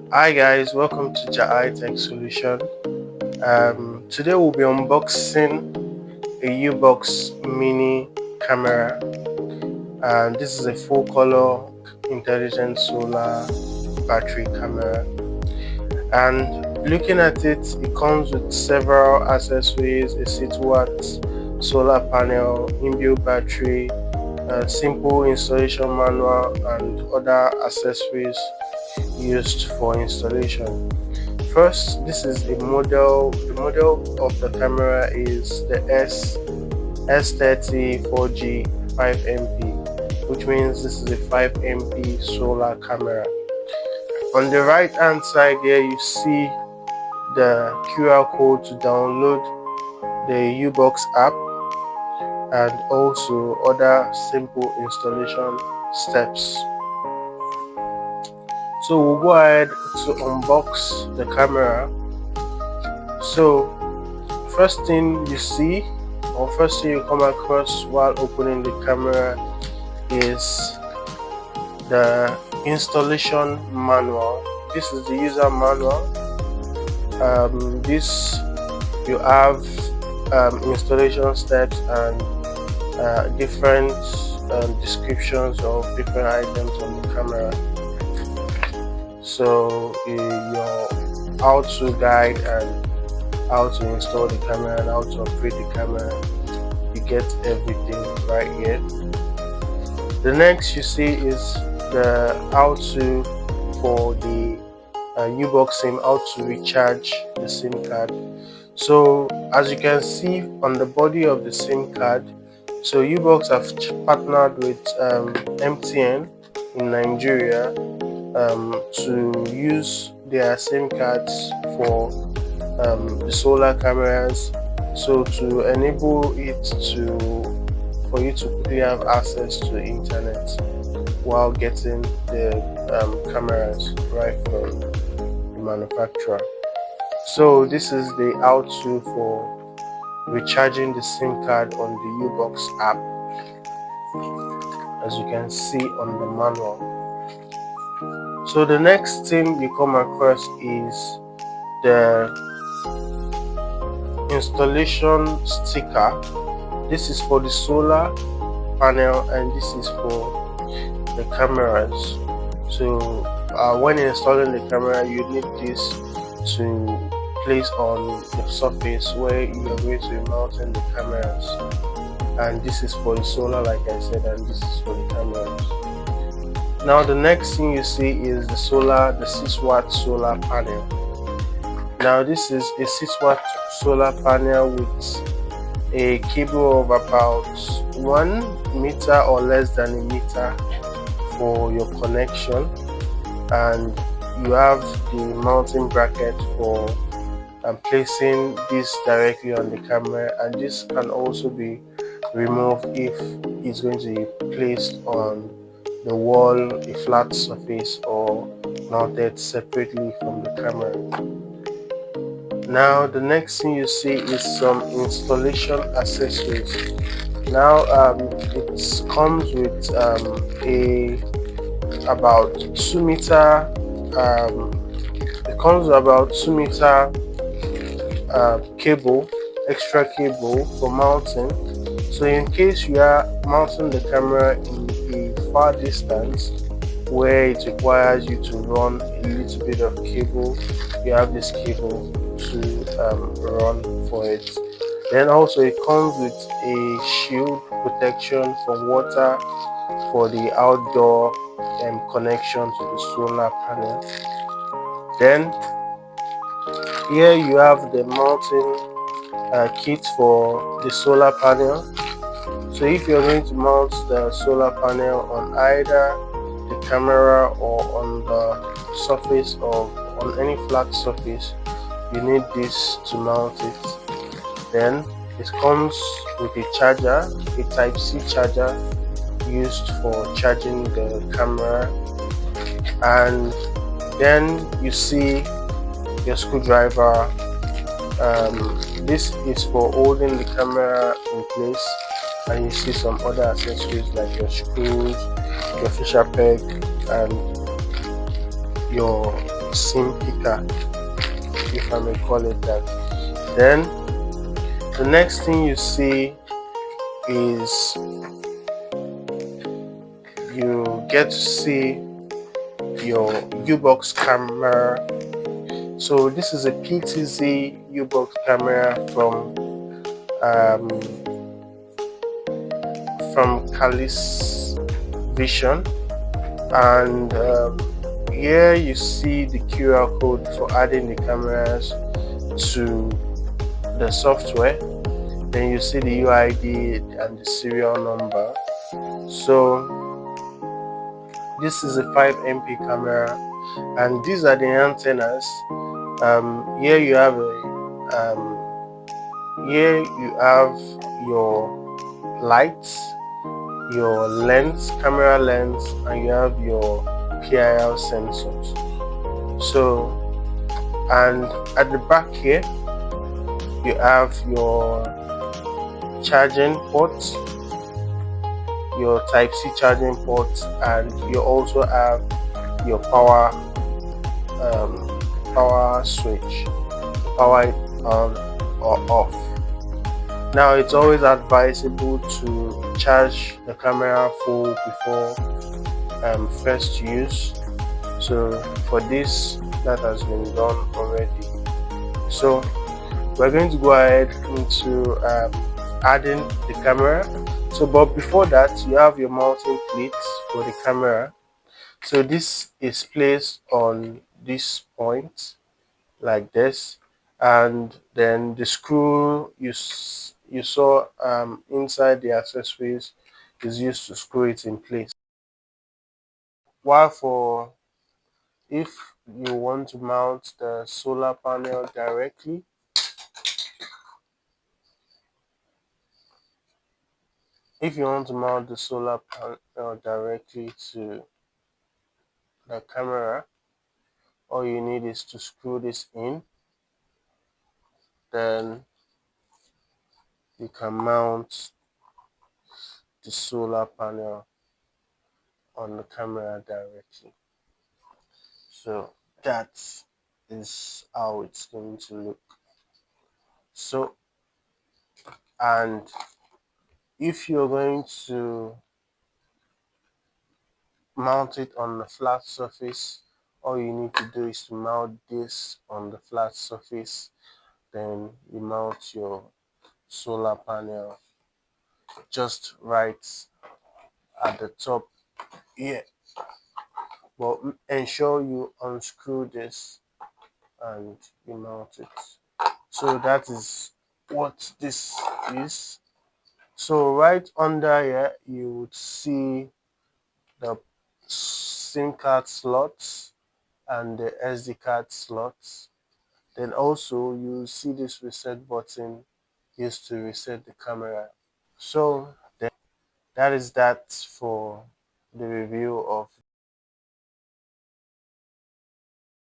Hi guys, welcome to Jai Tech Solution. Today we'll be unboxing a UBox mini camera, and this is a full color intelligent solar battery camera. And looking at it, it comes with several accessories: a 6-watt solar panel, inbuilt battery, a simple installation manual, and other accessories used for installation. First, this is a model. The model of the camera is the S30 4G 5MP, which means this is a 5MP solar camera. On the right hand side here, you see the QR code to download the UBox app and also other simple installation steps. So we'll go ahead to unbox the camera. So first thing you see, or first thing you come across while opening the camera, is the installation manual. This is the user manual. This you have installation steps and different descriptions of different items on the camera. So your how-to guide and how to install the camera and how to operate the camera, you get everything right here. The next you see is the how-to for the UBox SIM, how to recharge the SIM card. So as you can see on the body of the SIM card, so UBox have partnered with MTN in Nigeria to use their SIM cards for the solar cameras, so to enable it for you to quickly have access to the internet while getting the cameras right from the manufacturer. So this is the how-to for recharging the SIM card on the UBox app, as you can see on the manual. So the next thing you come across is the installation sticker. This is for the solar panel and this is for the cameras. So when installing the camera, you need this to place on the surface where you are going to be mounting the cameras, and this is for the solar, like I said, and this is for the cameras. Now the next thing you see is the 6-watt solar panel. Now this is a 6-watt solar panel with a cable of about 1 meter or less than a meter for your connection, and you have the mounting bracket for placing this directly on the camera, and this can also be removed if it's going to be placed on the wall, a flat surface, or mounted separately from the camera. Now the next thing you see is some installation accessories. Now it comes with about 2 meter cable, extra cable for mounting. So in case you are mounting the camera in a far distance where it requires you to run a little bit of cable, you have this cable to run for it. Then also it comes with a shield protection from water for the outdoor connection to the solar panel. Then here you have the mounting kit for the solar panel. So if you're going to mount the solar panel on either the camera or on the surface or on any flat surface, you need this to mount it. Then it comes with a charger, a Type-C charger used for charging the camera, and then you see your screwdriver. This is for holding the camera in place, and you see some other accessories like your screws, your fisher peg, and your SIM picker, if I may call it that. Then the next thing you see is you get to see your UBox camera. So this is a PTZ UBox camera from Calis Vision, and here you see the QR code for adding the cameras to the software. Then you see the UID and the serial number. So this is a 5MP camera, and these are the antennas. Here you have your lights, your lens, camera lens, and you have your PIR sensors. So, and at the back here you have your charging ports, your Type-C charging ports, and you also have your power switch to power it on or off. Now it's always advisable to charge the camera full before first use. So for this, that has been done already. So we're going to go ahead into adding the camera. So but before that, you have your mounting plates for the camera. So this is placed on this point like this, and then the screw you saw inside the accessories is used to screw it in place. While for if you want to mount the solar panel directly, to the camera, all you need is to screw this in. Then you can mount the solar panel on the camera directly. So that is how it's going to look. So, and if you're going to mount it on a flat surface, all you need to do is to mount this on the flat surface. Then you mount your solar panel just right at the top here, but ensure you unscrew this and you mount it. So that is what this is. So right under here you would see the SIM card slots and the SD card slots. Then also you see this reset button used to reset the camera. So then that is that for the review of